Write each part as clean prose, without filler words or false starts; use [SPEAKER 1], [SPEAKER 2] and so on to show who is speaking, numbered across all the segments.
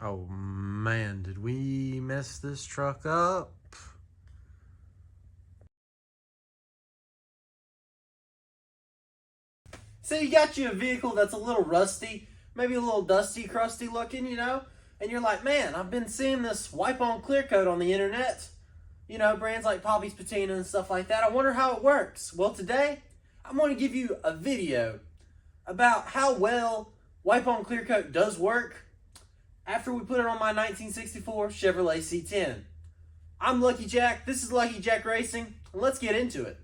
[SPEAKER 1] Oh man, did we mess this truck up?
[SPEAKER 2] So you got you a vehicle that's a little rusty, maybe a little dusty, crusty looking, and you're like, man, I've been seeing this wipe-on clear coat on the internet. Brands like Poppy's Patina and stuff like that. I wonder how it works. Well, today, I'm going to give you a video about how well wipe-on clear coat does work after we put it on my 1964 Chevrolet C10. I'm Lucky Jack, this is Lucky Jack Racing, and let's get into it.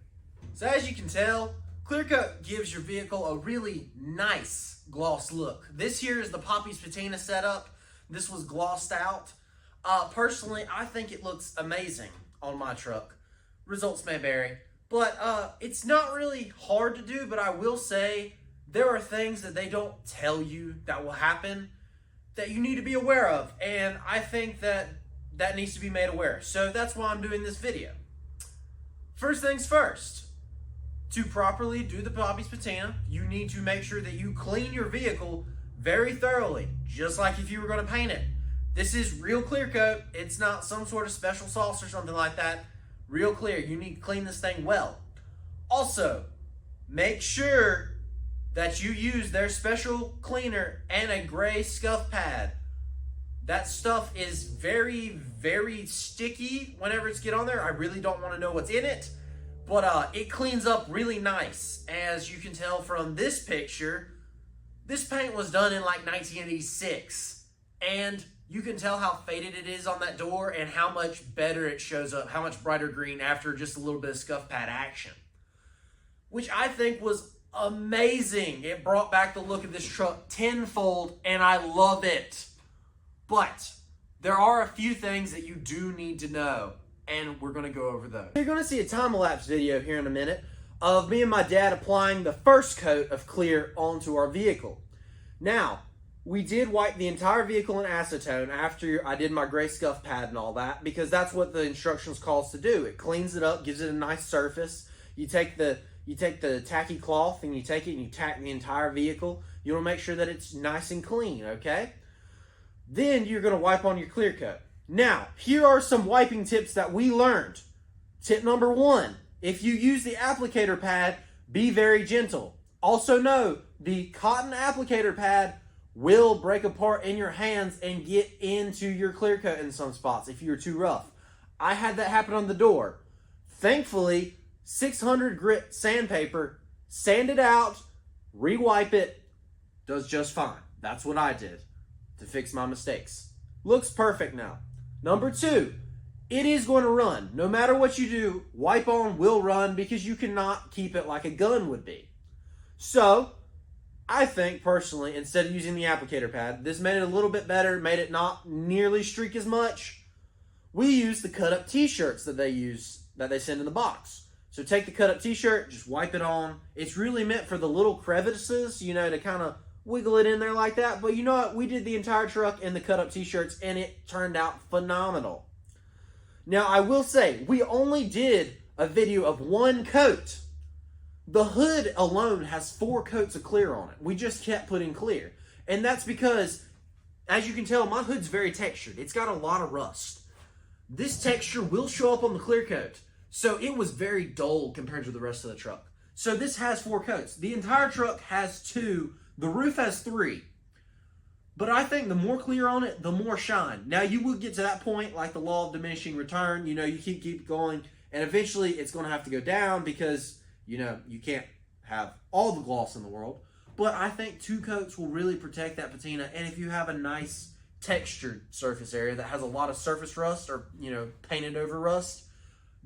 [SPEAKER 2] So as you can tell, clear coat gives your vehicle a really nice gloss look. This here is the Poppy's Patina setup. This was glossed out. Personally, I think it looks amazing on my truck. Results may vary, but it's not really hard to do, but I will say there are things that they don't tell you that will happen that you need to be aware of, and I think that needs to be made aware. So that's why I'm doing this video. First things first, to properly do the Poppy's Patina, you need to make sure that you clean your vehicle very thoroughly, just like if you were going to paint it. This is real clear coat. It's not some sort of special sauce or something like that. Real clear. You need to clean this thing well. Also, make sure that you use their special cleaner and a gray scuff pad. That stuff is very, very sticky whenever it's get on there. I really don't want to know what's in it, but it cleans up really nice. As you can tell from this picture, this paint was done in like 1986, and you can tell how faded it is on that door and how much better it shows up, how much brighter green after just a little bit of scuff pad action, which I think was amazing. It brought back the look of this truck tenfold, and I love it. But there are a few things that you do need to know, and we're going to go over those. You're going to see a time-lapse video here in a minute of me and my dad applying the first coat of clear onto our vehicle. Now, we did wipe the entire vehicle in acetone after I did my gray scuff pad and all that, because that's what the instructions call us to do. It cleans it up, gives it a nice surface. You take the tacky cloth and you take it and you tack the entire vehicle. You want to make sure that it's nice and clean, okay? Then you're going to wipe on your clear coat. Now, here are some wiping tips that we learned. Tip number 1, if you use the applicator pad, be very gentle. Also know, the cotton applicator pad will break apart in your hands and get into your clear coat in some spots if you're too rough. I had that happen on the door. Thankfully, 600 grit sandpaper, sand it out, rewipe it, does just fine. That's what I did to fix my mistakes. Looks perfect now. Number 2, it is going to run. No matter what you do, wipe on will run because you cannot keep it like a gun would be. So, I think personally, instead of using the applicator pad, this made it a little bit better, made it not nearly streak as much. We use the cut-up t-shirts that they send in the box. So take the cut-up t-shirt, just wipe it on. It's really meant for the little crevices, to kind of wiggle it in there like that. But you know what? We did the entire truck in the cut-up t-shirts, and it turned out phenomenal. Now, I will say, we only did a video of one coat. The hood alone has 4 coats of clear on it. We just kept putting clear. And that's because, as you can tell, my hood's very textured. It's got a lot of rust. This texture will show up on the clear coat. So it was very dull compared to the rest of the truck. So this has 4 coats. The entire truck has 2. The roof has 3. But I think the more clear on it, the more shine. Now you will get to that point, like the law of diminishing return. You keep going, and eventually it's going to have to go down because, you can't have all the gloss in the world. But I think 2 coats will really protect that patina. And if you have a nice textured surface area that has a lot of surface rust or, painted over rust,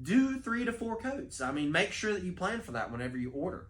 [SPEAKER 2] do 3 to 4 coats. I mean, make sure that you plan for that whenever you order.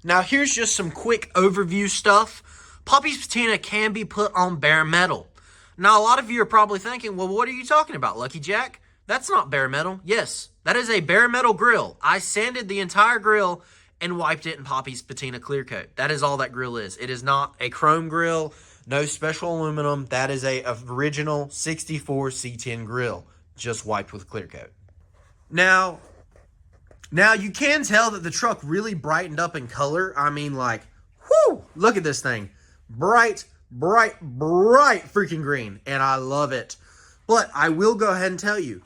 [SPEAKER 2] Now here's just some quick overview stuff. Poppy's patina can be put on bare metal. Now a lot of you are probably thinking, well, what are you talking about, Lucky Jack? That's not bare metal. Yes, that is a bare metal grill. I sanded the entire grill and wiped it in Poppy's patina clear coat. That is all that grill is. It is not a chrome grill, no special aluminum. That is a original 64 C10 grill, just wiped with clear coat. Now you can tell that the truck really brightened up in color. I mean, like, whoo, look at this thing. Bright freaking green, and I love it. But I will go ahead and tell you,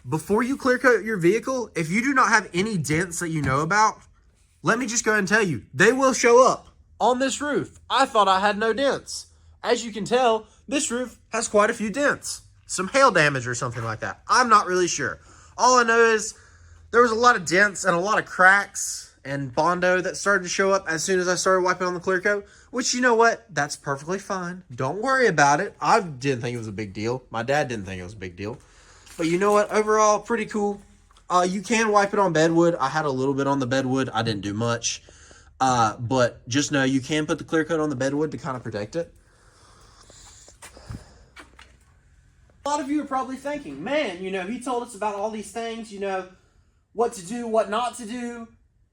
[SPEAKER 2] before you clear coat your vehicle, if you do not have any dents that you know about, let me just go ahead and tell you, they will show up on this roof. I thought I had no dents. As you can tell, this roof has quite a few dents. Some hail damage or something like that. I'm not really sure. All I know is there was a lot of dents and a lot of cracks and Bondo that started to show up as soon as I started wiping on the clear coat, which, you know what? That's perfectly fine. Don't worry about it. I didn't think it was a big deal. My dad didn't think it was a big deal. But you know what? Overall, pretty cool. You can wipe it on bedwood. I had a little bit on the bedwood. I didn't do much. But just know you can put the clear coat on the bedwood to kind of protect it. A lot of you are probably thinking, man, you know, he told us about all these things, you know, what to do, what not to do.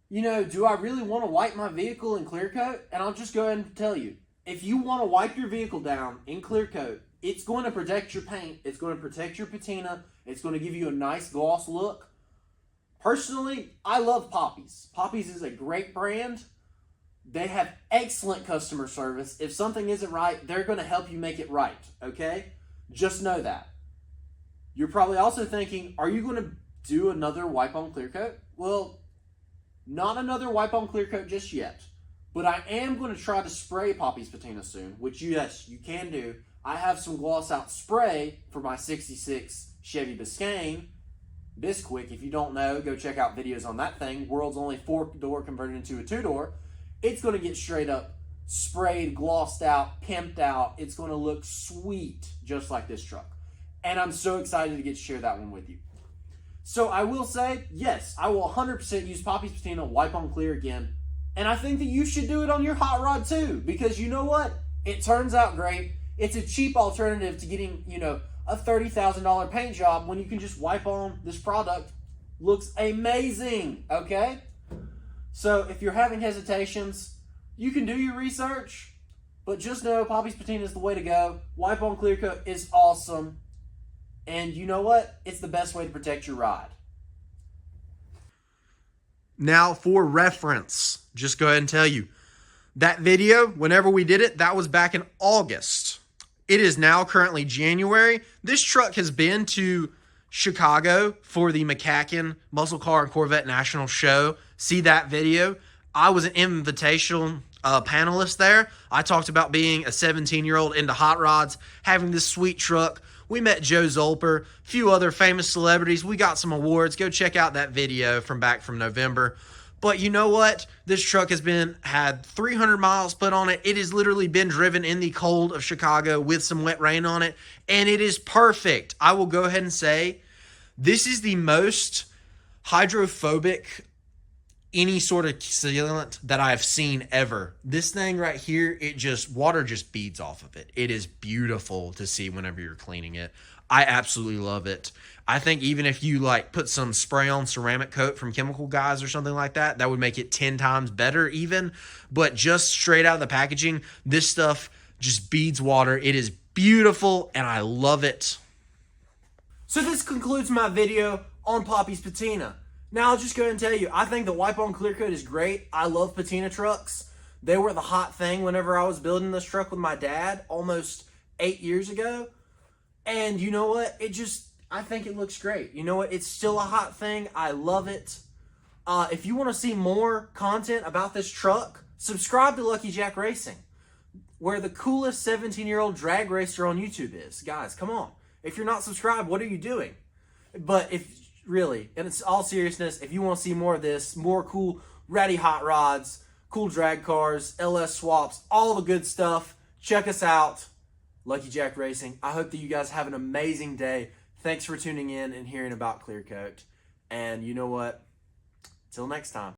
[SPEAKER 2] You know, do I really want to wipe my vehicle in clear coat? And I'll just go ahead and tell you, if you want to wipe your vehicle down in clear coat, it's going to protect your paint. It's going to protect your patina. It's going to give you a nice gloss look. Personally, I love Poppy's. Poppy's is a great brand. They have excellent customer service. If something isn't right, they're going to help you make it right, okay? Just know that. You're probably also thinking, are you going to do another wipe on clear coat? Well, not another wipe on clear coat just yet. But I am going to try to spray Poppy's patina soon, which yes, you can do. I have some gloss out spray for my 66 Chevy Biscayne. Bisquick, if you don't know, go check out videos on that thing. World's only 4-door converted into a 2-door. It's going to get straight up sprayed, glossed out, pimped out. It's going to look sweet, just like this truck. And I'm so excited to get to share that one with you. So I will say, yes, I will 100% use Poppy's patina, wipe on clear again. And I think that you should do it on your hot rod too, because you know what? It turns out great. It's a cheap alternative to getting, you know, a $30,000 paint job when you can just wipe on this product. Looks amazing, okay? So if you're having hesitations, you can do your research, but just know Poppy's patina is the way to go. Wipe on clear coat is awesome. And you know what? It's the best way to protect your ride. Now for reference, just go ahead and tell you, that video, whenever we did it, that was back in August. It is now currently January. This truck has been to Chicago for the McCacken Muscle Car and Corvette National Show. See that video. I was an invitational panelist there. I talked about being a 17-year-old into hot rods, having this sweet truck. We met Joe Zolper, a few other famous celebrities. We got some awards. Go check out that video from November. But you know what? This truck has had 300 miles put on it. It has literally been driven in the cold of Chicago with some wet rain on it, and it is perfect. I will go ahead and say this is the most hydrophobic any sort of sealant that I've seen ever. This thing right here, water just beads off of it. It is beautiful to see whenever you're cleaning it. I absolutely love it. I think even if you like put some spray on ceramic coat from Chemical Guys or something like that, that would make it 10 times better even. But just straight out of the packaging, this stuff just beads water. It is beautiful and I love it. So this concludes my video on Poppy's patina. Now I'll just go ahead and tell you, I think the wipe on clear coat is great. I love patina trucks. They were the hot thing whenever I was building this truck with my dad almost 8 years ago. And you know what? I think it looks great. You know what? It's still a hot thing. I love it. If you want to see more content about this truck, subscribe to Lucky Jack Racing, where the coolest 17-year-old drag racer on YouTube is. Guys, come on. If you're not subscribed, what are you doing? But really, in all seriousness, if you want to see more of this, more cool ratty hot rods, cool drag cars, LS swaps, all the good stuff, check us out. Lucky Jack Racing. I hope that you guys have an amazing day. Thanks for tuning in and hearing about Clear Coat. And you know what? Till next time.